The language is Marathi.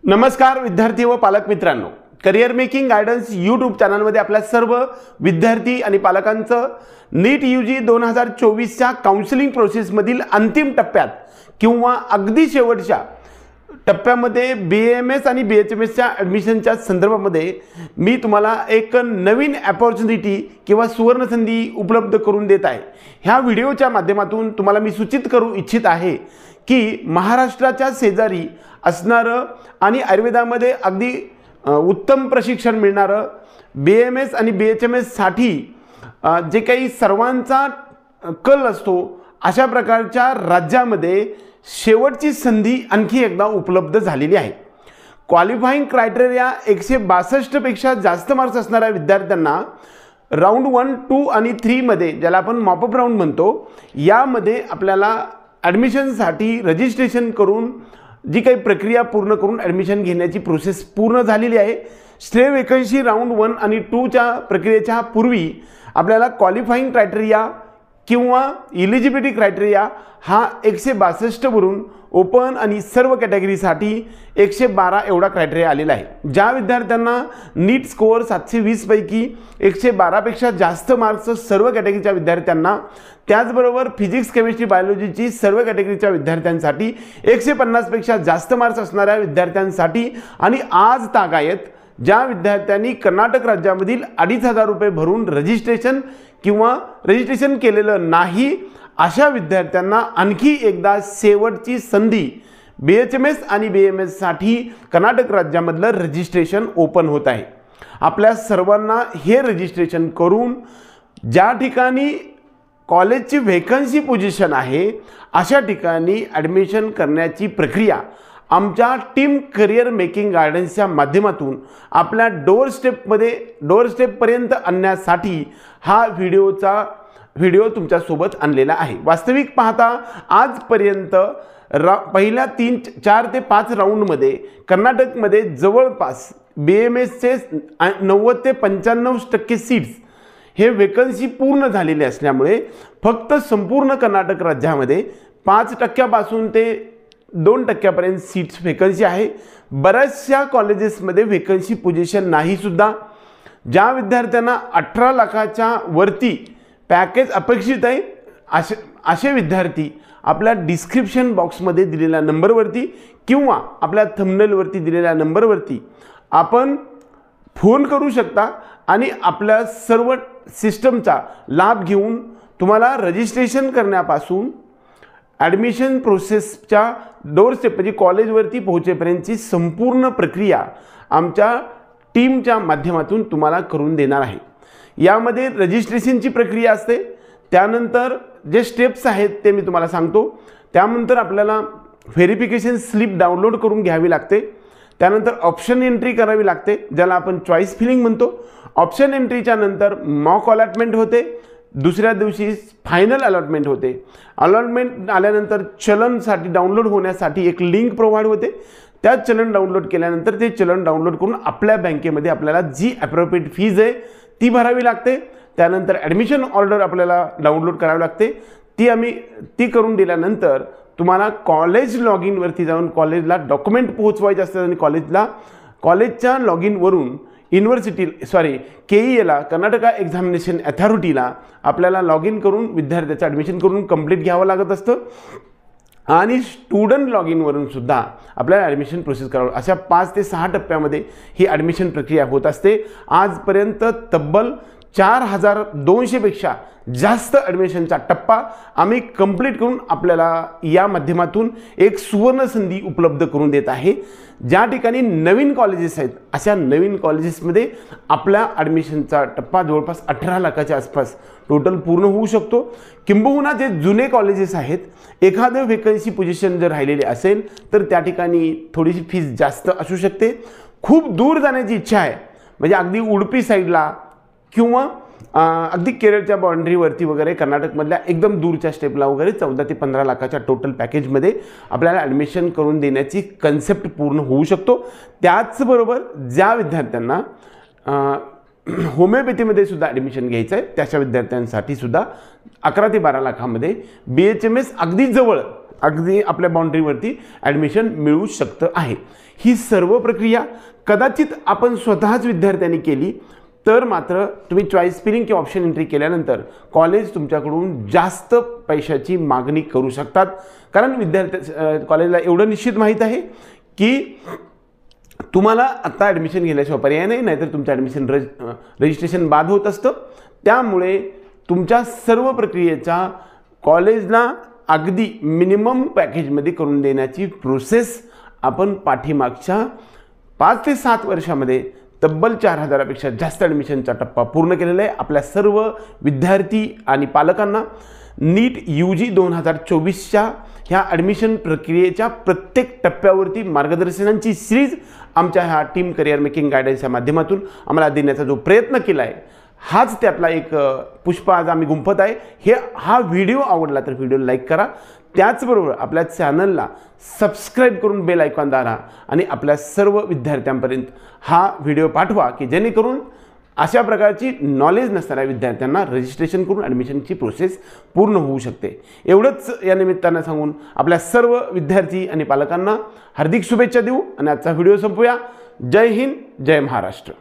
नमस्कार विद्यार्थी व पालक मित्रांनो, करियर मेकिंग गायडन्स यूट्यूब चॅनलमध्ये आपल्या सर्व विद्यार्थी आणि पालकांचं नीट यूजी 2024च्या काउन्सिलिंग प्रोसेसमधील अंतिम टप्प्यात किंवा अगदी शेवटच्या टप्प्यामध्ये BAMS आणि BHMSच्या ॲडमिशनच्या संदर्भामध्ये मी तुम्हाला एक नवीन अपॉर्च्युनिटी किंवा सुवर्णसंधी उपलब्ध करून देत आहे। ह्या व्हिडिओच्या माध्यमातून तुम्हाला मी सूचित करू इच्छित आहे की महाराष्ट्राच्या शेजारी असणारं आणि आयुर्वेदामध्ये अगदी उत्तम प्रशिक्षण मिळणारं BAMS आणि BHMS साठी जे काही सर्वांचा कल असतो अशा प्रकारच्या राज्यामध्ये शेवटची संधी आणखी एकदा उपलब्ध झालेली आहे। क्वालिफाइंग क्रायटेरिया 162 पेक्षा जास्त मार्क्स असणाऱ्या विद्यार्थ्यांना राउंड 1, 2 आणि 3 मध्ये, ज्याला आपण मॉपअप राउंड म्हणतो, यामध्ये आपल्याला ॲडमिशनसाठी रजिस्ट्रेशन करून जी काही प्रक्रिया पूर्ण करून ॲडमिशन घेण्याची प्रोसेस पूर्ण झालेली आहे। स्टे वेकन्सी राउंड 1 आणि 2च्या प्रक्रियेच्या पूर्वी आपल्याला क्वालिफाइंग क्रायटेरिया किंवा इलिजिबिलिटी क्रायटेरिया हा 162 वरून ओपन आणि सर्व कॅटेगरीसाठी 112 एवढा क्रायटेरिया आलेला आहे। ज्या विद्यार्थ्यांना नीट स्कोअर 720 पैकी 112 पेक्षा जास्त मार्क्स सर्व कॅटेगरीच्या विद्यार्थ्यांना, त्याचबरोबर फिजिक्स केमिस्ट्री बायोलॉजीची सर्व कॅटेगरीच्या विद्यार्थ्यांसाठी 150 पेक्षा जास्त मार्क्स असणाऱ्या विद्यार्थ्यांसाठी आणि आज तागायत ज्या विद्यार्थ्यांनी कर्नाटक राज्यामधील 2,500 रुपये भरून रजिस्ट्रेशन केलेलं नाही अशा विद्यार्थ्यांना आणखी एकदा शेवटची संधी BHMS आणि BAMS साठी कर्नाटक राज्यामधलं रजिस्ट्रेशन ओपन होत आहे। आपल्या सर्वांना हे रजिस्ट्रेशन करून ज्या ठिकाणी कॉलेजची व्हेकन्सी पोझिशन आहे अशा ठिकाणी ॲडमिशन करण्याची प्रक्रिया आमच्या टीम करियर मेकिंग गायडन्सच्या माध्यमातून आपल्या डोअर स्टेपपर्यंत आणण्यासाठी हा व्हिडिओ तुमच्यासोबत आणलेला आहे। वास्तविक पाहता आजपर्यंत पहिल्या 4 ते 5 राऊंडमध्ये कर्नाटकमध्ये जवळपास BAMSचे 90 ते 95% सीट्स हे वेकन्सी पूर्ण झालेले असल्यामुळे फक्त संपूर्ण कर्नाटक राज्यामध्ये 5% पासून ते 2% सीट्स वेकन्सी आहे। बऱ्याचशा कॉलेजेसमध्ये वेकन्सी पोझिशन नाही सुद्धा। ज्या विद्यार्थ्यांना 18 लाखाच्या वरती पॅकेज अपेक्षित आहे असे विद्यार्थी आपल्या डिस्क्रिप्शन बॉक्समध्ये दिलेल्या नंबरवरती किंवा आपल्या थंबनेलवरती दिलेल्या नंबरवरती आपण फोन करू शकता आणि आपल्या सर्व सिस्टमचा लाभ घेऊन तुम्हाला रजिस्ट्रेशन करण्यापासून ॲडमिशन प्रोसेसच्या डोअर स्टेप म्हणजे कॉलेजवरती पोहोचेपर्यंतची संपूर्ण प्रक्रिया आमच्या टीमच्या माध्यमातून तुम्हाला करून देणार आहे। यामध्ये रजिस्ट्रेशनची प्रक्रिया असते, त्यानंतर जे स्टेप्स आहेत ते मी तुम्हाला सांगतो। त्यानंतर आपल्याला व्हेरिफिकेशन स्लिप डाउनलोड करून घ्यावी लागते, त्यानंतर ऑप्शन एंट्री करावी लागते ज्याला आपण चॉईस फिलिंग म्हणतो। ऑप्शन एंट्रीच्या नंतर मॉक अलॉटमेंट होते, दुसऱ्या दिवशी फायनल अलॉटमेंट होते। अलॉटमेंट आल्यानंतर चलनसाठी डाउनलोड होण्यासाठी एक लिंक प्रोव्हाइड होते, त्या चलन डाउनलोड केल्यानंतर ते चलन डाउनलोड करून आपल्या बँकेमध्ये आपल्याला जी ॲप्रोप्रिएट फीज आहे ती भरावी लागते। त्यानंतर ॲडमिशन ऑर्डर आपल्याला डाउनलोड करावी लागते, ती करून दिल्यानंतर तुम्हाला कॉलेज लॉग इनवरती जाऊन कॉलेजला डॉक्युमेंट पोहोचवायचे असतात आणि कॉलेजच्या लॉग इनवरून KEAला कर्नाटका एक्झामिनेशन अथॉरिटीला आपल्याला लॉग इन करून विद्यार्थ्याचं ॲडमिशन करून कंप्लीट घ्यावं लागत असतं आणि स्टुडंट लॉग इनवरून सुद्धा आपल्याला ॲडमिशन प्रोसेस करावं। अशा 5 ते 6 टप्प्यामध्ये ही ॲडमिशन प्रक्रिया होत असते। आजपर्यंत तब्बल 4,200 पेक्षा जास्त ॲडमिशनचा टप्पा आम्ही कंप्लीट करून आपल्याला या माध्यमातून एक सुवर्ण संधी उपलब्ध करून देत आहे। ज्या ठिकाणी नवीन कॉलेजेस आहेत अशा नवीन कॉलेजेसमध्ये आपल्या ॲडमिशनचा टप्पा जवळपास 18 लाखाच्या आसपास टोटल पूर्ण होऊ शकतो। किंबहुना जे जुने कॉलेजेस आहेत, एखादं वेकन्सी पोझिशन जर राहिलेले असेल तर त्या ठिकाणी थोडीशी फीस जास्त असू शकते। खूप दूर जाण्याची इच्छा आहे म्हणजे अगदी उडपी साईडला किंवा अगदी केरळच्या बाउंड्रीवरती वगैरे कर्नाटकमधल्या एकदम दूरच्या स्टेपला वगैरे 14 ते 15 लाखाच्या टोटल पॅकेजमध्ये आपल्याला ॲडमिशन करून देण्याची कन्सेप्ट पूर्ण होऊ शकतो। त्याचबरोबर ज्या विद्यार्थ्यांना होमिओपॅथीमध्ये सुद्धा ॲडमिशन घ्यायचं आहे त्याच्या विद्यार्थ्यांसाठी सुद्धा 11 ते 12 लाखामध्ये BHMS अगदी जवळ अगदी आपल्या बाउंड्रीवरती ॲडमिशन मिळू शकतं आहे। ही सर्व प्रक्रिया कदाचित आपण स्वतःच विद्यार्थ्यांनी केली तर मात्र तुम्ही चॉईस फिलिंग किंवा ऑप्शन एंट्री केल्यानंतर कॉलेज तुमच्याकडून जास्त पैशाची मागणी करू शकतात. कारण कॉलेजला एवढं निश्चित माहीत आहे की तुम्हाला आत्ता ॲडमिशन घेण्याशिवाय पर्याय नाही, नाहीतर तुमचं ॲडमिशन रजिस्ट्रेशन बाद होत असतं. त्यामुळे तुमच्या सर्व प्रक्रियेचा कॉलेजला अगदी मिनिमम पॅकेजमध्ये करून देण्याची प्रोसेस आपण पाठीमागच्या 5 ते 7 वर्षामध्ये तब्बल 4000पेक्षा जास्त ॲडमिशनचा टप्पा पूर्ण केलेला आहे. आपल्या सर्व विद्यार्थी आणि पालकांना नीट UG 2024च्या ह्या ॲडमिशन प्रक्रियेच्या प्रत्येक टप्प्यावरती मार्गदर्शनांची सिरीज आमच्या ह्या टीम करिअर मेकिंग गायडन्सच्या माध्यमातून आम्हाला देण्याचा जो प्रयत्न केला आहे, हाच त्यातला एक पुष्प आज आम्ही गुंफत आहे. हा व्हिडिओ आवडला तर व्हिडिओ लाईक करा. त्याचबरोबर आपल्या चॅनलला सबस्क्राईब करून बेल आयकॉन दाबा आणि आपल्या सर्व विद्यार्थ्यांपर्यंत हा व्हिडिओ पाठवा की जेणेकरून अशा प्रकारची नॉलेज नसणाऱ्या विद्यार्थ्यांना रजिस्ट्रेशन करून ॲडमिशनची प्रोसेस पूर्ण होऊ शकते. एवढंच या निमित्तानं सांगून आपल्या सर्व विद्यार्थी आणि पालकांना हार्दिक शुभेच्छा देऊ आणि आजचा व्हिडिओ संपवूया. जय हिंद, जय महाराष्ट्र.